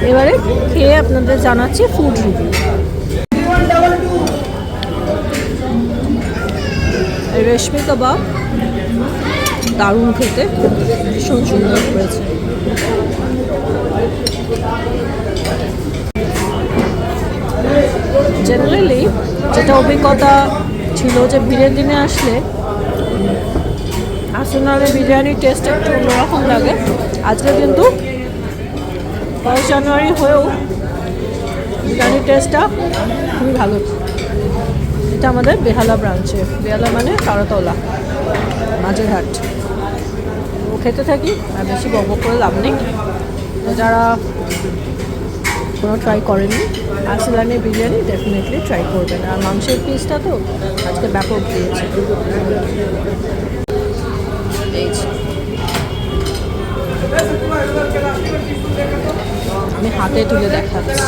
এবারে খেয়ে আপনাদের জানাচ্ছি ফুড রিভিউ। রেশমি কাবাব দারুণ খেতে, ভীষণ সুন্দর হয়েছে। জেনারেলি যেটা অভিজ্ঞতা ছিল যে ভিড়ের দিনে আসলে আর্সেনালের বিরিয়ানির টেস্ট একটু অন্যরকম লাগে। আজকে কিন্তু 5 জানুয়ারি হয়েও বিরিয়ানির টেস্টটা খুবই ভালো। এটা আমাদের বেহালা ব্রাঞ্চে, বেহালা মানে তারাতলা, মাঝেরহাট। ও খেতে থাকি আর বেশি বক করে লাভ নেই। যারা কোনো ট্রাই করেননি আর্সেলানের বিরিয়ানি ডেফিনেটলি ট্রাই করবেন। আর মাংসের পিসটা তো আজকে ব্যাপক দিয়েছে। আমি হাতে তুলে দেখাচ্ছি।